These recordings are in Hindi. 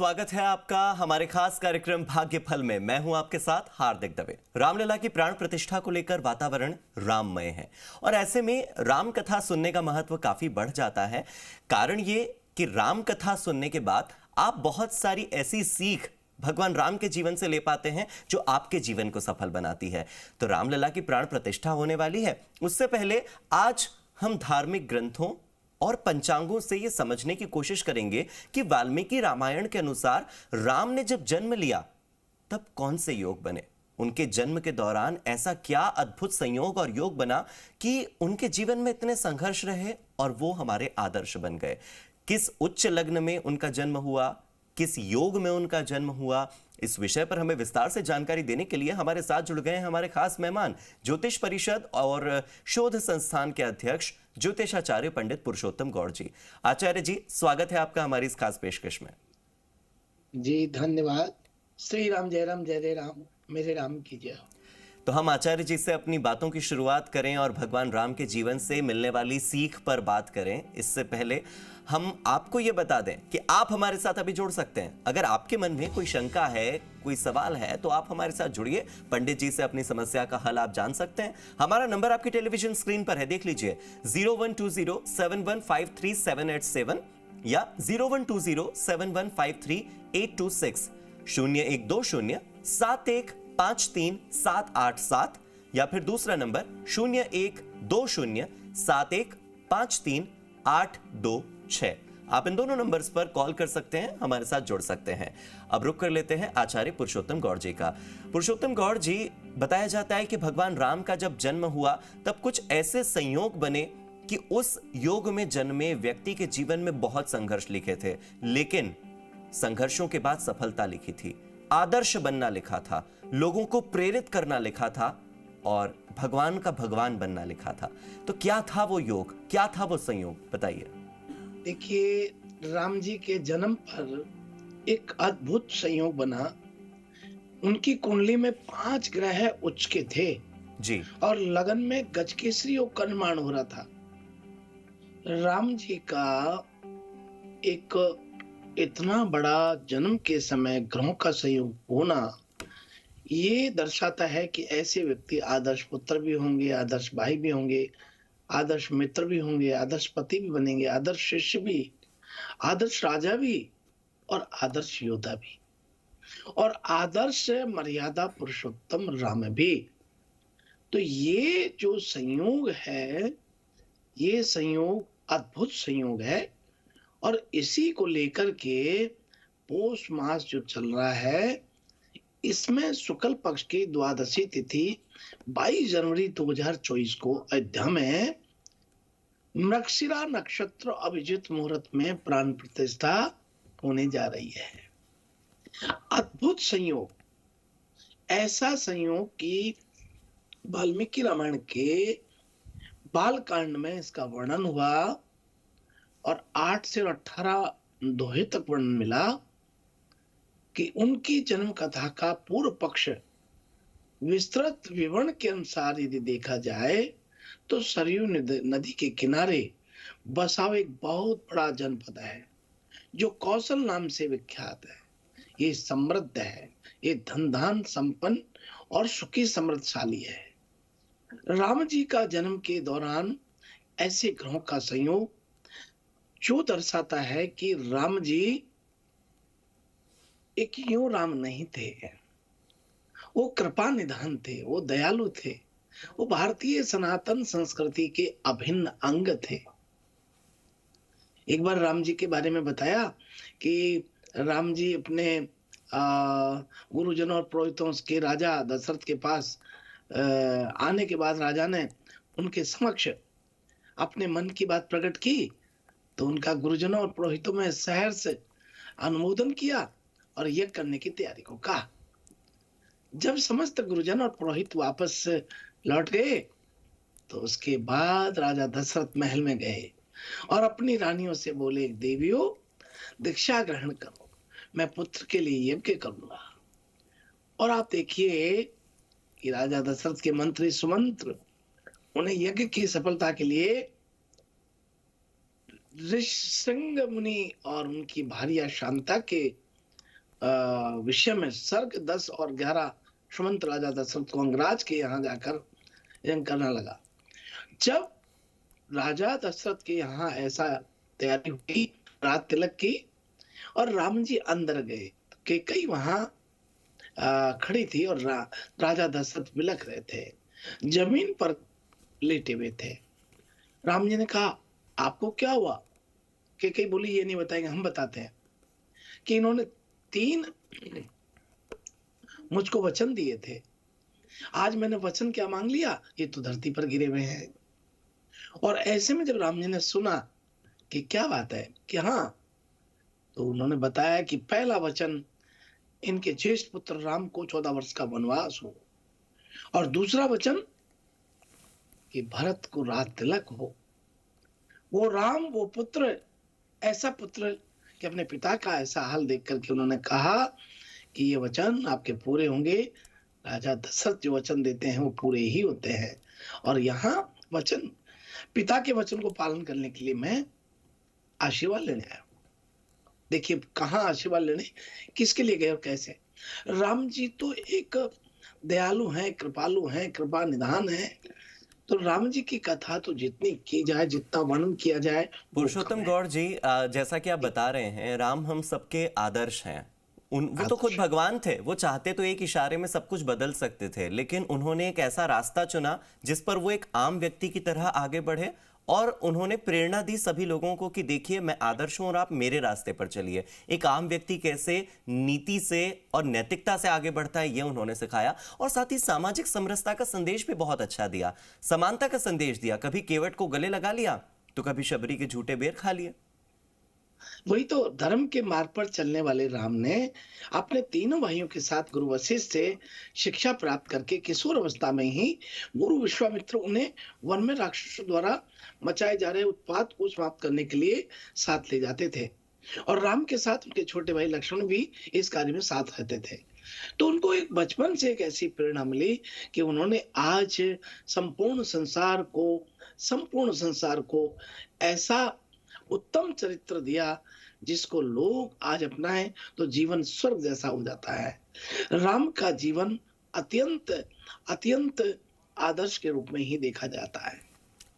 स्वागत है आपका हमारे खास कार्यक्रम भाग्य फल में। मैं हूं आपके साथ हार्दिक दवे। रामलला की प्राण प्रतिष्ठा को लेकर वातावरण राममय है और ऐसे में राम कथा सुनने का महत्व काफी बढ़ जाता है। कारण ये कि राम कथा सुनने के बाद आप बहुत सारी ऐसी सीख भगवान राम के जीवन से ले पाते हैं जो आपके जीवन को सफल बनाती है। तो रामलला की प्राण प्रतिष्ठा होने वाली है। उससे पहले आज हम धार्मिक ग्रंथों और पंचांगों से ये समझने की कोशिश करेंगे कि वाल्मीकि रामायण के अनुसार राम ने जब जन्म लिया तब कौन से योग बने, उनके जन्म के दौरान ऐसा क्या अद्भुत संयोग और योग बना कि उनके जीवन में इतने संघर्ष रहे और वो हमारे आदर्श बन गए। किस उच्च लग्न में उनका जन्म हुआ, किस योग में उनका जन्म हुआ, इस विषय पर हमें विस्तार से जानकारी देने के लिए हमारे साथ जुड़ गए हैं हमारे खास मेहमान, ज्योतिष परिषद और शोध संस्थान के अध्यक्ष ज्योतिषाचार्य पंडित पुरुषोत्तम गौड़ जी। आचार्य जी, स्वागत है आपका हमारी इस खास पेशकश में। जी धन्यवाद। श्री राम जय राम, मेरे राम की जय। तो हम आचार्य जी से अपनी बातों की शुरुआत करें और भगवान राम के जीवन से मिलने वाली सीख पर बात करें। इससे पहले हम आपको ये बता दें कि आप हमारे साथ अभी जुड़ सकते हैं। अगर आपके मन में कोई शंका है, कोई सवाल है, तो आप हमारे साथ जुड़िए। पंडित जी से अपनी समस्या का हल आप जान सकते हैं। हमारा नंबर आपकी टेलीविजन स्क्रीन पर है, देख लीजिए, 012071538787 या 012071538260, 012071538787 या फिर दूसरा नंबर 0120715382 आप इन दोनों नंबर्स पर कॉल कर सकते हैं, हमारे साथ जुड़ सकते हैं। अब रुक कर लेते हैं आचार्य पुरुषोत्तम गौड़ जी का। पुरुषोत्तम गौड़ जी, बताया जाता है कि भगवान राम का जब जन्म हुआ तब कुछ ऐसे संयोग बने कि उस योग में जन्मे व्यक्ति के जीवन में बहुत संघर्ष लिखे थे, लेकिन संघर्षों के बाद सफलता लिखी थी, आदर्श बनना लिखा था, लोगों को प्रेरित करना लिखा था और भगवान का भगवान बनना लिखा था। तो क्या था वो योग, क्या था वो संयोग, बताइए। देखिए, राम जी के जन्म पर एक अद्भुत संयोग बना। उनकी कुंडली में 5 ग्रह उच्च के थे जी, और लगन में गजकेसरी योग का निर्माण हो रहा था। राम जी का एक इतना बड़ा जन्म के समय ग्रहों का संयोग होना, ये दर्शाता है कि ऐसे व्यक्ति आदर्श पुत्र भी होंगे, आदर्श भाई भी होंगे, आदर्श मित्र भी होंगे, आदर्श पति भी बनेंगे, आदर्श शिष्य भी, आदर्श राजा भी और आदर्श योद्धा भी और आदर्श मर्यादा पुरुषोत्तम राम भी। तो ये जो संयोग है, ये संयोग अद्भुत संयोग है और इसी को लेकर के पौष मास जो चल रहा है, इसमें शुक्ल पक्ष की द्वादशी तिथि 22 जनवरी 2024 को अयोध्या में मृगशिरा नक्षत्र अभिजित मुहूर्त में प्राण प्रतिष्ठा होने जा रही है। अद्भुत संयोग, ऐसा संयोग कि वाल्मीकि रामायण के बाल कांड में इसका वर्णन हुआ और 8 से 18 दोहे तक वर्णन मिला कि उनकी जन्म कथा का पूर्व पक्ष विस्तृत विवरण के अनुसार यदि देखा जाए तो सरयू नदी के किनारे बसा हुआ एक बहुत बड़ा जनपद है जो कौशल नाम से विख्यात है। ये समृद्ध है, ये धन धान संपन्न और सुखी समृद्धशाली है। राम जी का जन्म के दौरान ऐसे ग्रहों का संयोग जो दर्शाता है कि राम जी एक यूं राम नहीं थे, वो कृपा निधान थे, वो दयालु थे, वो भारतीय सनातन संस्कृति के अभिन्न अंग थे। एक बार राम जी के बारे में बताया कि राम जी अपने गुरुजनों और पुरोहितों के राजा दशरथ के पास आने के बाद राजा ने उनके समक्ष अपने मन की बात प्रकट की, तो उनका गुरुजनों और पुरोहितों में शहर से अनुमोदन किया और यज्ञ करने की तैयारी को कहा। जब समस्त गुरुजन और पुरोहित वापस लौट गए तो उसके बाद राजा दशरथ महल में गए और अपनी रानियों से बोले, देवियों दीक्षा ग्रहण करो, मैं पुत्र के लिए यज्ञ करूंगा। और आप देखिए कि राजा दशरथ के मंत्री सुमंत्र उन्हें यज्ञ की सफलता के लिए ऋषिशृंग मुनि और उनकी भार्या शांता के विषय में सर्ग 10 और 11 श्रीमंत राजा दशरथ को अंगराज के यहाँ जाकर यज्ञ करने लगा। जब राजा दशरथ के यहाँ ऐसा तैयारी हुई रात तिलक की और राम जी अंदर गए, कैकेयी वहां खड़ी थी और राजा दशरथ बिलख रहे थे, जमीन पर लेटे हुए थे। राम जी ने कहा आपको क्या हुआ? कैकेयी बोली ये नहीं बताएंगे, हम बताते हैं कि इन्होंने 3 मुझको वचन दिए थे, आज मैंने वचन क्या मांग लिया, ये तो धरती पर गिरे हुए हैं। और ऐसे में जब राम जी ने सुना कि क्या बात है कि हाँ, तो उन्होंने बताया कि पहला वचन इनके ज्येष्ठ पुत्र राम को 14 वर्ष का वनवास हो, और दूसरा वचन कि भरत को रात तिलक हो। वो राम, वो पुत्र, ऐसा पुत्र कि अपने पिता का ऐसा हाल देख करके उन्होंने कहा कि ये वचन आपके पूरे होंगे। राजा दशरथ जो वचन देते हैं वो पूरे ही होते हैं। और यहाँ वचन, पिता के वचन को पालन करने के लिए मैं आशीर्वाद लेने आया। देखिए कहाँ आशीर्वाद लेने, किसके लिए गए और कैसे। राम जी तो एक दयालु हैं, कृपालु हैं, कृपा निधान है। तो राम जी की कथा तो जितनी की जाए, जितना वर्णन किया जाए। पुरुषोत्तम गौड़ जी, जैसा कि आप बता रहे हैं, राम हम सबके आदर्श हैं। वो तो खुद भगवान थे, वो चाहते तो एक इशारे में सब कुछ बदल सकते थे, लेकिन उन्होंने एक ऐसा रास्ता चुना जिस पर वो एक आम व्यक्ति की तरह आगे बढ़े और उन्होंने प्रेरणा दी सभी लोगों को कि देखिए मैं आदर्श हूं और आप मेरे रास्ते पर चलिए। एक आम व्यक्ति कैसे नीति से और नैतिकता से आगे बढ़ता है ये उन्होंने सिखाया, और साथ ही सामाजिक समरसता का संदेश भी बहुत अच्छा दिया, समानता का संदेश दिया। कभी केवट को गले लगा लिया तो कभी शबरी के झूठे बेर खा लिए। वही तो धर्म के मार्ग पर चलने वाले राम ने अपने तीनों भाइयों के साथ गुरु वशिष्ठ से शिक्षा प्राप्त करके किशोर अवस्था में ही गुरु विश्वामित्र उन्हें वन में राक्षसों द्वारा मचाए जा रहे उत्पात को समाप्त करने के लिए साथ ले जाते थे। और राम के साथ उनके छोटे भाई लक्ष्मण भी इस कार्य में साथ रहते थे। तो उनको एक बचपन से एक ऐसी प्रेरणा मिली कि उन्होंने आज संपूर्ण संसार को ऐसा उत्तम चरित्र दिया जिसको लोग आज अपनाएं तो जीवन स्वर्ग जैसा हो जाता है। राम का जीवन अत्यंत अत्यंत आदर्श के रूप में ही देखा जाता है।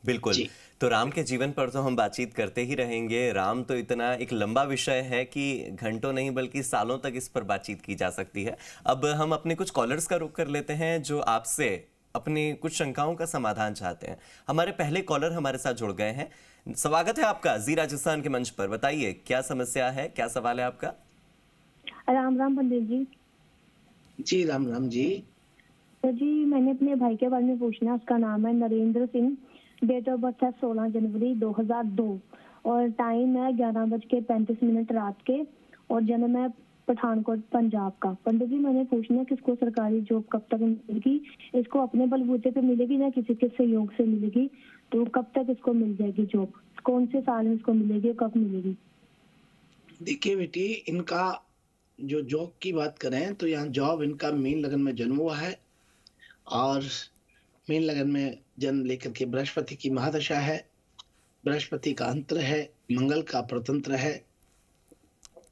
बिल्कुल। तो राम के जीवन पर तो हम बातचीत करते ही रहेंगे। राम तो इतना एक लंबा विषय है कि घंटों नहीं बल्कि सालों तक इस पर बातचीत की जा सकती है। अब हम अपने कुछ कॉलर्स का रुख कर लेते हैं जो आपसे अपनी कुछ शंकाओं का समाधान चाहते हैं। हमारे पहले कॉलर हमारे साथ जुड़ गए हैं। स्वागत है आपका जी राजस्थान के मंच पर। बताइए क्या समस्या है, क्या सवाल है आपका? राम राम पंडित जी। जी राम राम जी। तो जी मैंने अपने भाई के बारे में पूछना। उसका नाम है Narendra Singh, date of birth है 16 जनवरी 2002 और टाइम है 11:35 रात के, और जन्म है पठानकोट पंजाब का। पंडित जी मैंने पूछना कि इसको सरकारी जॉब कब तक मिलेगी, इसको अपने बलबूते पे मिलेगी या किसी के सहयोग से मिलेगी, तो कब तक इसको मिल जाएगी जॉब, कौन से साल में इसको मिलेगी, कब मिलेगी? देखिए बेटी, इनका जो जॉब की बात करें तो यहाँ जॉब इनका मीन लगन में जन्म हुआ है और मीन लगन में जन्म लेकर के बृहस्पति की महादशा है, बृहस्पति का अंतर है, मंगल का प्रतंत्र है।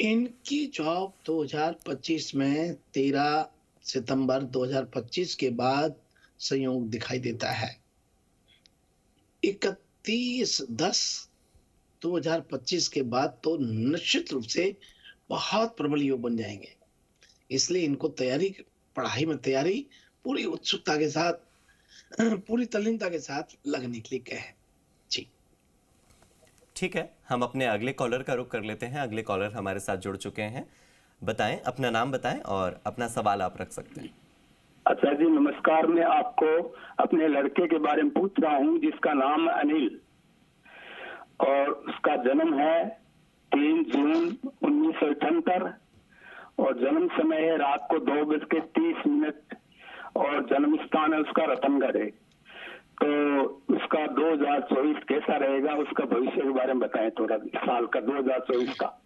इनकी जॉब 2025 में 13 सितंबर 2025 के बाद संयोग दिखाई देता है। 31/10/2025 के बाद तो निश्चित रूप से बहुत प्रबल योग बन जाएंगे। इसलिए इनको तैयारी, पढ़ाई में तैयारी पूरी उत्सुकता के साथ, पूरी तल्लीनता के साथ लगने के लिए कहे। जी ठीक है, हम अपने अगले कॉलर का रुख कर लेते हैं। अगले कॉलर हमारे साथ जुड़ चुके हैं। बताएं, अपना नाम बताएं और अपना सवाल आप रख सकते हैं। अच्छा जी नमस्कार। मैं आपको अपने लड़के के बारे में पूछ रहा हूँ जिसका नाम अनिल, और उसका जन्म है 3 जून 1978 और जन्म समय है रात को 2:30 और जन्म स्थान है उसका रतनगढ़ है। तो उसका 2024 कैसा रहेगा, उसका भविष्य के बारे में बताएं थोड़ा, साल का 2024 का।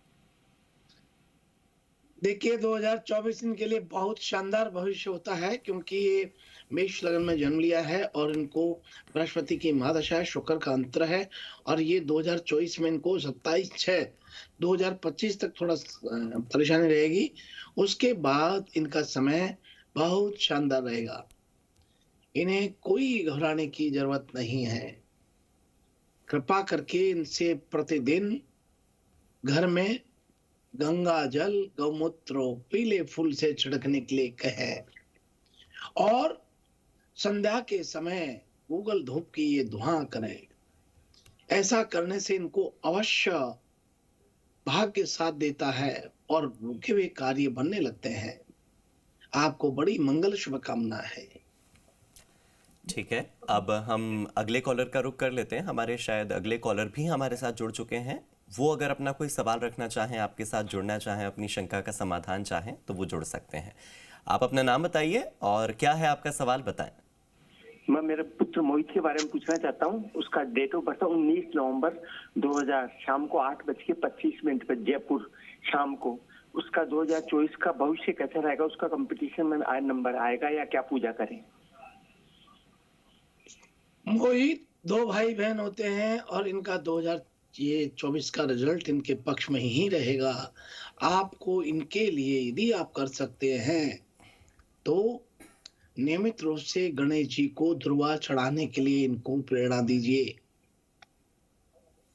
देखिए 2024 इनके लिए बहुत शानदार भविष्य होता है, क्योंकि ये मेष लगन में जन्म लिया है और इनको बृहस्पति की महादशा है, शुक्र का अंतर है। और ये 2024 में इनको 27/6/2025 तक थोड़ा परेशानी रहेगी। उसके बाद इनका समय बहुत शानदार रहेगा। इन्हें कोई घबराने की जरूरत नहीं है। कृपा करके इनसे प्रतिदिन घर में गंगा जल, गौमूत्र, पीले फूल से छिड़कने के लिए कहें और संध्या के समय गूगल धूप की ये धुआं करें। ऐसा करने से इनको अवश्य भाग्य साथ देता है और रुके हुए कार्य बनने लगते हैं। आपको बड़ी मंगल शुभकामना है। ठीक है, अब हम अगले कॉलर का रुख कर लेते हैं। हमारे शायद अगले कॉलर भी हमारे साथ जुड़ चुके हैं। वो अगर अपना कोई सवाल रखना चाहें, आपके साथ जुड़ना चाहें, अपनी शंका का समाधान चाहें तो वो जुड़ सकते हैं। आप अपना नाम बताइए और क्या है आपका सवाल, बताएं। मैं मेरे पुत्र मोहित के बारे में पूछना चाहता हूँ। उसका डेट ऑफ बर्थ 19 नवंबर 2000 शाम को 8:25 पर जयपुर शाम को। उसका 2024 का भविष्य कैसा रहेगा? उसका कंपटीशन में नंबर आएगा या क्या पूजा करें? मोहित 2 भाई बहन होते हैं और इनका 2024 का रिजल्ट इनके पक्ष में ही रहेगा। आपको इनके लिए यदि आप कर सकते हैं तो नियमित रूप से गणेश जी को दुर्वा चढ़ाने के लिए इनको प्रेरणा दीजिए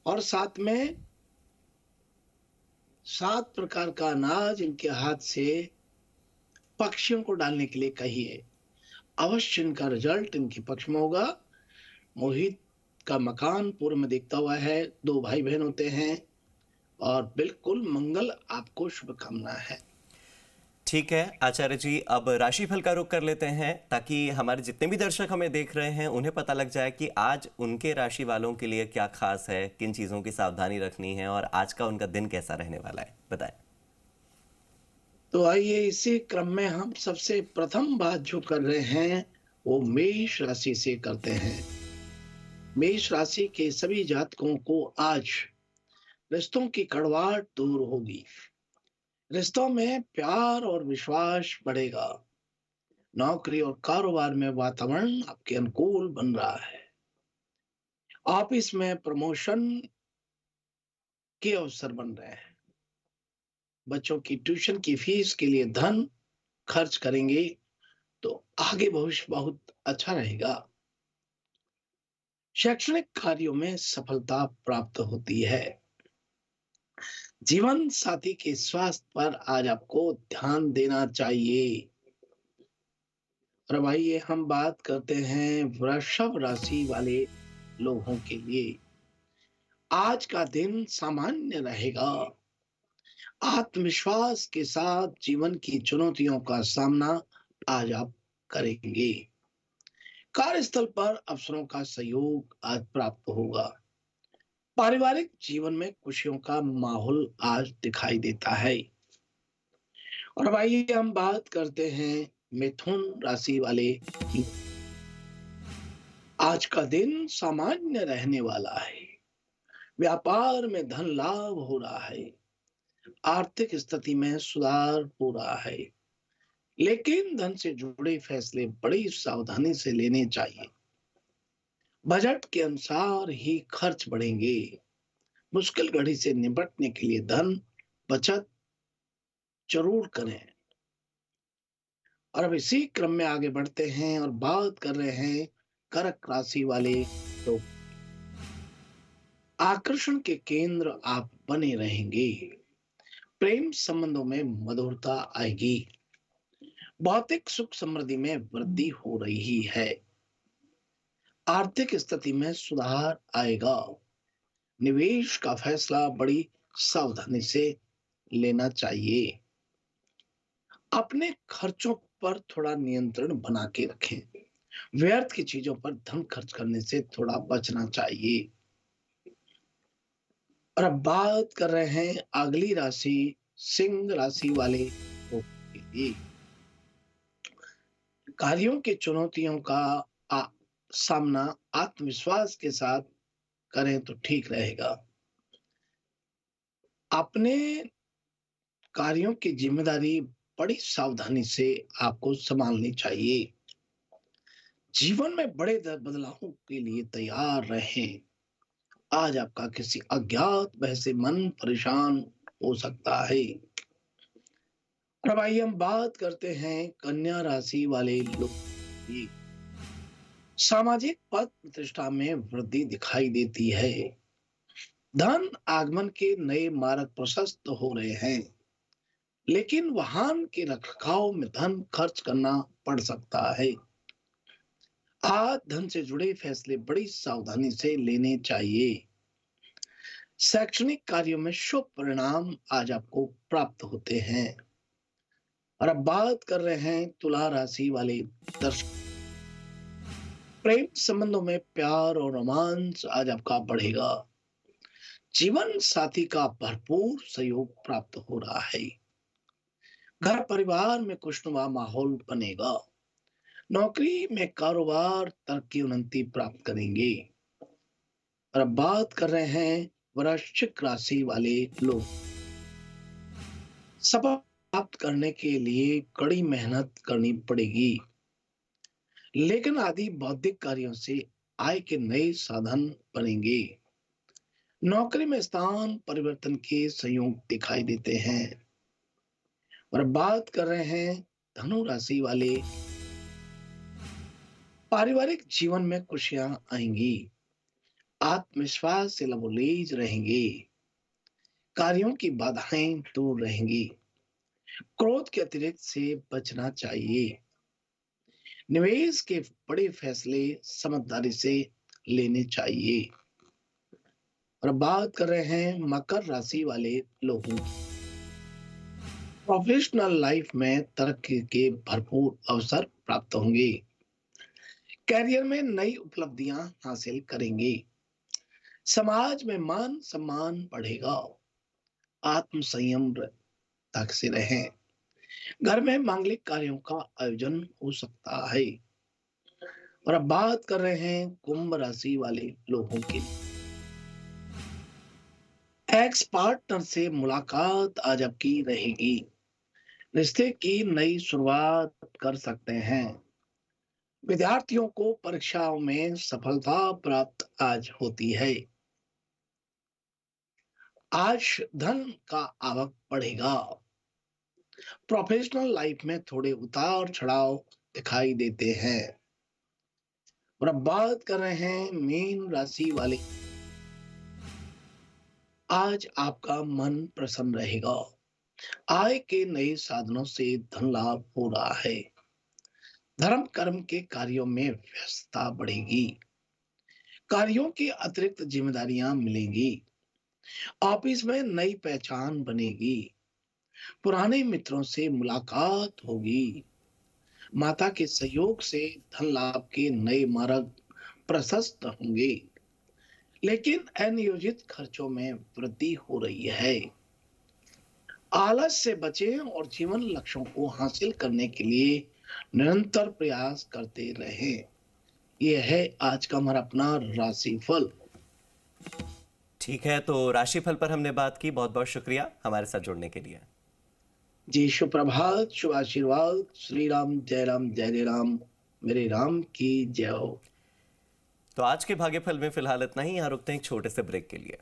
और साथ में 7 प्रकार का अनाज इनके हाथ से पक्षियों को डालने के लिए कहिए। अवश्य इनका रिजल्ट इनके पक्ष में होगा। मोहित का मकान पूर्व में देखता हुआ है, 2 भाई बहन होते हैं और बिल्कुल मंगल आपको शुभकामना है। ठीक है आचार्य जी, अब राशिफल का रुख कर लेते हैं ताकि हमारे जितने भी दर्शक हमें देख रहे हैं उन्हें पता लग जाए कि आज उनके राशि वालों के लिए क्या खास है, किन चीजों की सावधानी रखनी है और आज का उनका दिन कैसा रहने वाला है, बताएं। तो आइए इसी क्रम में हम सबसे प्रथम बात जो कर रहे हैं वो मेष राशि से करते हैं। मेष राशि के सभी जातकों को आज रिश्तों की कड़वाहट दूर होगी। रिश्तों में प्यार और विश्वास बढ़ेगा। नौकरी और कारोबार में वातावरण आपके अनुकूल बन रहा है। ऑफिस में प्रमोशन के अवसर बन रहे हैं। बच्चों की ट्यूशन की फीस के लिए धन खर्च करेंगे तो आगे भविष्य बहुत अच्छा रहेगा। शैक्षणिक कार्यों में सफलता प्राप्त होती है। जीवन साथी के स्वास्थ्य पर आज आपको ध्यान देना चाहिए। और अब आइए हम बात करते हैं वृषभ राशि वाले लोगों के लिए। आज का दिन सामान्य रहेगा। आत्मविश्वास के साथ जीवन की चुनौतियों का सामना आज आप करेंगे। कार्यस्थल पर अफसरों का सहयोग आज प्राप्त होगा। पारिवारिक जीवन में खुशियों का माहौल आज दिखाई देता है। और अब आइए हम बात करते हैं मिथुन राशि वाले की। आज का दिन सामान्य रहने वाला है। व्यापार में धन लाभ हो रहा है। आर्थिक स्थिति में सुधार हो रहा है, लेकिन धन से जुड़े फैसले बड़ी सावधानी से लेने चाहिए। बजट के अनुसार ही खर्च बढ़ेंगे। मुश्किल घड़ी से निपटने के लिए धन बचत जरूर करें। और अब इसी क्रम में आगे बढ़ते हैं और बात कर रहे हैं कर्क राशि वाले लोग। आकर्षण के केंद्र आप बने रहेंगे। प्रेम संबंधों में मधुरता आएगी। भौतिक सुख समृद्धि में वृद्धि हो रही है। आर्थिक स्थिति में सुधार आएगा। निवेश का फैसला बड़ी सावधानी से लेना चाहिए। अपने खर्चों पर थोड़ा नियंत्रण बना के रखें। व्यर्थ की चीजों पर धन खर्च करने से थोड़ा बचना चाहिए। और अब बात कर रहे हैं अगली राशि सिंह राशि वाले लोगों के लिए। कार्यों की चुनौतियों का सामना आत्मविश्वास के साथ करें तो ठीक रहेगा। अपने कार्यों की जिम्मेदारी बड़ी सावधानी से आपको संभालनी चाहिए। जीवन में बड़े बदलावों के लिए तैयार रहें। आज आपका किसी अज्ञात वजह से मन परेशान हो सकता है। और अब आइए हम बात करते हैं कन्या राशि वाले लोग की। सामाजिक पद प्रतिष्ठा में वृद्धि दिखाई देती है। धन आगमन के नए मार्ग प्रशस्त हो रहे हैं, लेकिन वाहन के रखरखाव में धन खर्च करना पड़ सकता है। आज धन से जुड़े फैसले बड़ी सावधानी से लेने चाहिए। शैक्षणिक कार्यों में शुभ परिणाम आज आपको प्राप्त होते हैं। और अब बात कर रहे हैं तुला राशि वाले दर्शक। प्रेम संबंधों में प्यार और रोमांस आज आपका बढ़ेगा। जीवन साथी का भरपूर सहयोग प्राप्त हो रहा है। घर परिवार में खुशनुमा माहौल बनेगा। नौकरी में कारोबार तरक्की उन्नति प्राप्त करेंगे। और अब बात कर रहे हैं वृश्चिक राशि वाले लोग। सफल प्राप्त करने के लिए कड़ी मेहनत करनी पड़ेगी, लेकिन आदि बौद्धिक कार्यों से आय के नए साधन बनेंगे। नौकरी में स्थान परिवर्तन के संयोग दिखाई देते हैं। और बात कर रहे हैं धनु राशि वाले। पारिवारिक जीवन में खुशियां आएंगी। आत्मविश्वास से लबोलेज रहेंगे। कार्यों की बाधाएं दूर रहेंगी। क्रोध के अतिरिक्त से बचना चाहिए। निवेश के बड़े फैसले समझदारी से लेने चाहिए। और बात कर रहे हैं मकर राशि वाले लोगों की। प्रोफेशनल लाइफ में तरक्की के भरपूर अवसर प्राप्त होंगे। कैरियर में नई उपलब्धियां हासिल करेंगे। समाज में मान सम्मान बढ़ेगा। आत्म संयम तक से रहें। घर में मांगलिक कार्यों का आयोजन हो सकता है। और अब बात कर रहे हैं कुंभ राशि वाले लोगों की। एक्स पार्टनर से मुलाकात आज आपकी रहेगी। रिश्ते की नई शुरुआत कर सकते हैं। विद्यार्थियों को परीक्षाओं में सफलता प्राप्त आज होती है। आज धन का आवक बढ़ेगा। प्रोफेशनल लाइफ में थोड़े उतार चढ़ाव दिखाई देते हैं। और अब बात कर रहे हैं मीन राशि वाले। आज आपका मन प्रसन्न रहेगा। आय के नए साधनों से धन लाभ हो रहा है। धर्म कर्म के कार्यों में व्यस्तता बढ़ेगी। कार्यों की अतिरिक्त जिम्मेदारियां मिलेंगी। ऑफिस में नई पहचान बनेगी। पुराने मित्रों से मुलाकात होगी। माता के सहयोग से धन लाभ के नए मार्ग प्रशस्त होंगे, लेकिन अनियोजित खर्चों में वृद्धि हो रही है। आलस से बचें और जीवन लक्ष्यों को हासिल करने के लिए निरंतर प्रयास करते रहें। यह है आज का हमारा अपना राशिफल। ठीक है, तो राशिफल पर हमने बात की। बहुत बहुत शुक्रिया हमारे साथ जुड़ने के लिए। जी शुभ प्रभात, शुभ आशीर्वाद। श्री राम जय राम जय जय राम। मेरे राम की जय हो। तो आज के भाग्यफल में फिलहाल इतना ही। यहाँ रुकते हैं एक छोटे से ब्रेक के लिए।